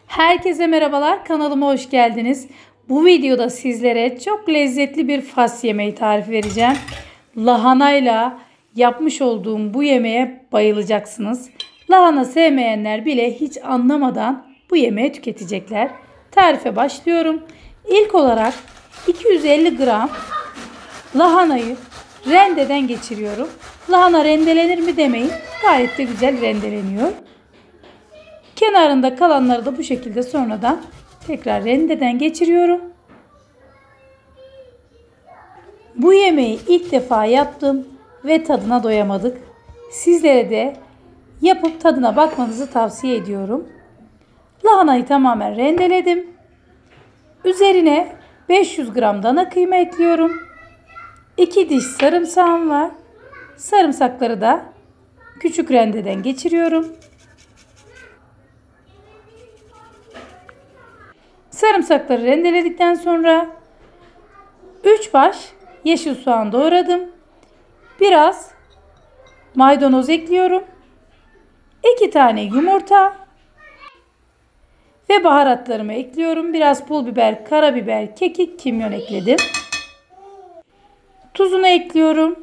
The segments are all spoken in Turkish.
Herkese merhabalar, kanalıma hoş geldiniz. Bu videoda sizlere çok lezzetli bir fas yemeği tarifi vereceğim. Lahanayla yapmış olduğum bu yemeğe bayılacaksınız. Lahana sevmeyenler bile hiç anlamadan bu yemeği tüketecekler. Tarife başlıyorum. İlk olarak 250 gram lahanayı rendeden geçiriyorum. Lahana rendelenir mi demeyin, gayet de güzel rendeleniyor. Kenarında kalanları da bu şekilde sonradan tekrar rendeden geçiriyorum. Bu yemeği ilk defa yaptım ve tadına doyamadık. Sizlere de yapıp tadına bakmanızı tavsiye ediyorum. Lahanayı tamamen rendeledim. Üzerine 500 gram dana kıyma ekliyorum. 2 diş sarımsağım var. Sarımsakları da küçük rendeden geçiriyorum. Sarımsakları rendeledikten sonra 3 baş yeşil soğan doğradım. Biraz maydanoz ekliyorum. 2 tane yumurta ve baharatlarımı ekliyorum. Biraz pul biber, karabiber, kekik, kimyon ekledim. Tuzunu ekliyorum.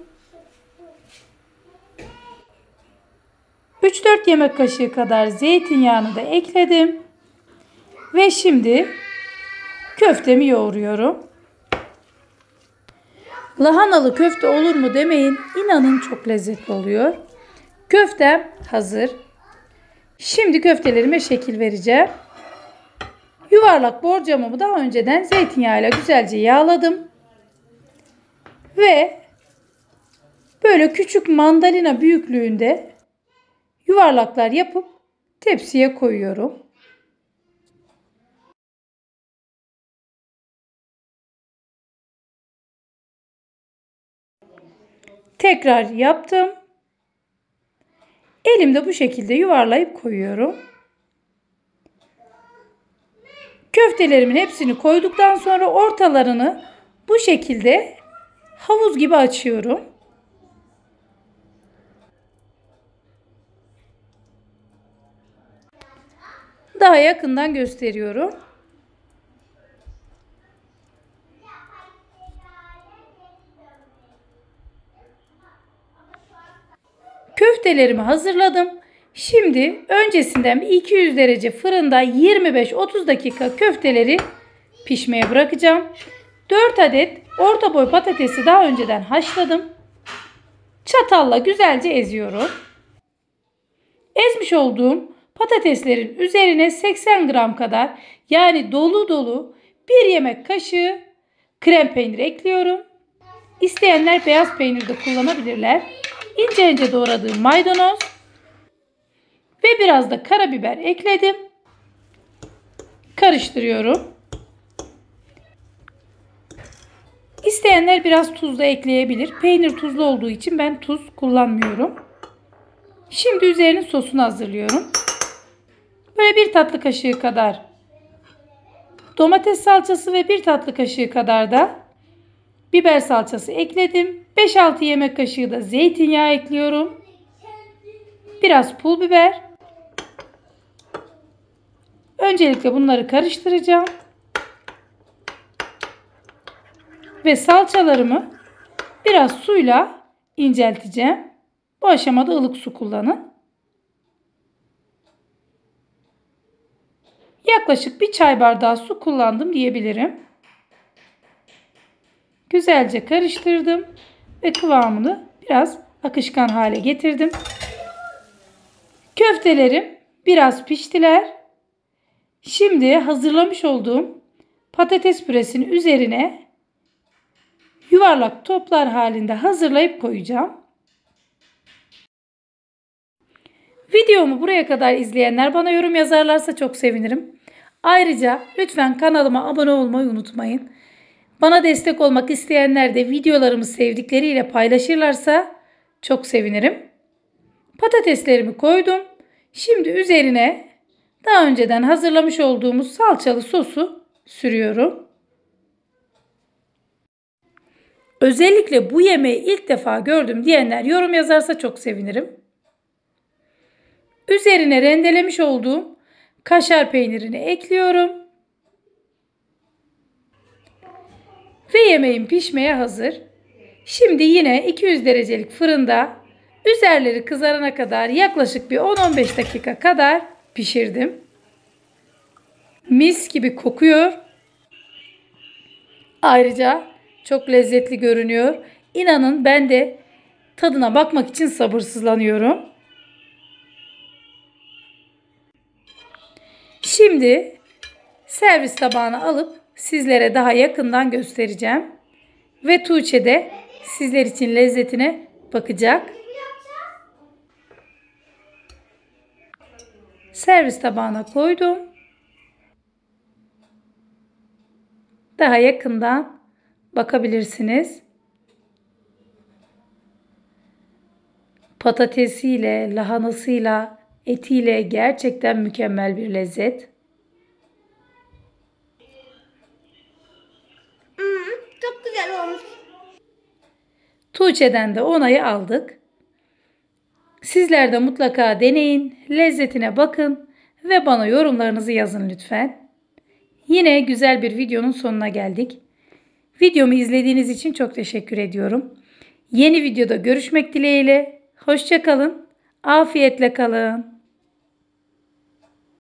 3-4 yemek kaşığı kadar zeytinyağını da ekledim. Ve şimdi köftemi yoğuruyorum. Lahanalı köfte olur mu demeyin. İnanın çok lezzetli oluyor. Köftem hazır. Şimdi köftelerime şekil vereceğim. Yuvarlak borcamımı daha önceden zeytinyağıyla güzelce yağladım. Ve böyle küçük mandalina büyüklüğünde yuvarlaklar yapıp tepsiye koyuyorum. Tekrar yaptım. Elimde bu şekilde yuvarlayıp koyuyorum. Köftelerimin hepsini koyduktan sonra ortalarını bu şekilde havuz gibi açıyorum. Daha yakından gösteriyorum. Köftelerimi hazırladım. Şimdi öncesinden 200 derece fırında 25-30 dakika köfteleri pişmeye bırakacağım. 4 adet orta boy patatesi daha önceden haşladım. Çatalla güzelce eziyorum. Ezmiş olduğum patateslerin üzerine 80 gram kadar, yani dolu dolu 1 yemek kaşığı krem peynir ekliyorum. İsteyenler beyaz peynir de kullanabilirler. İnce ince doğradığım maydanoz ve biraz da karabiber ekledim. Karıştırıyorum. İsteyenler biraz tuz da ekleyebilir. Peynir tuzlu olduğu için ben tuz kullanmıyorum. Şimdi üzerinin sosunu hazırlıyorum. Böyle 1 tatlı kaşığı kadar domates salçası ve 1 tatlı kaşığı kadar da biber salçası ekledim. 5-6 yemek kaşığı da zeytinyağı ekliyorum. Biraz pul biber. Öncelikle bunları karıştıracağım. Ve salçalarımı biraz suyla incelteceğim. Bu aşamada ılık su kullanın. Yaklaşık 1 çay bardağı su kullandım diyebilirim. Güzelce karıştırdım ve kıvamını biraz akışkan hale getirdim. Köftelerim biraz piştiler. Şimdi hazırlamış olduğum patates püresinin üzerine yuvarlak toplar halinde hazırlayıp koyacağım. Videomu buraya kadar izleyenler bana yorum yazarlarsa çok sevinirim. Ayrıca lütfen kanalıma abone olmayı unutmayın. Bana destek olmak isteyenler de videolarımı sevdikleriyle paylaşırlarsa çok sevinirim. Patateslerimi koydum. Şimdi üzerine daha önceden hazırlamış olduğumuz salçalı sosu sürüyorum. Özellikle bu yemeği ilk defa gördüm diyenler yorum yazarsa çok sevinirim. Üzerine rendelemiş olduğum Kaşar peynirini ekliyorum. Ve yemeğim pişmeye hazır. Şimdi yine 200 derecelik fırında üzerleri kızarana kadar yaklaşık bir 10-15 dakika kadar pişirdim. Mis gibi kokuyor. Ayrıca çok lezzetli görünüyor. İnanın ben de tadına bakmak için sabırsızlanıyorum. Şimdi servis tabağına alıp sizlere daha yakından göstereceğim. Ve Tuğçe de sizler için lezzetine bakacak. Servis tabağına koydum. Daha yakından bakabilirsiniz. Patatesiyle, lahanasıyla, etiyle gerçekten mükemmel bir lezzet. Çok güzel olmuş. Tuğçe'den de onayı aldık. Sizler de mutlaka deneyin, lezzetine bakın ve bana yorumlarınızı yazın lütfen. Yine güzel bir videonun sonuna geldik. Videomu izlediğiniz için çok teşekkür ediyorum. Yeni videoda görüşmek dileğiyle. Hoşça kalın. Afiyetle kalın.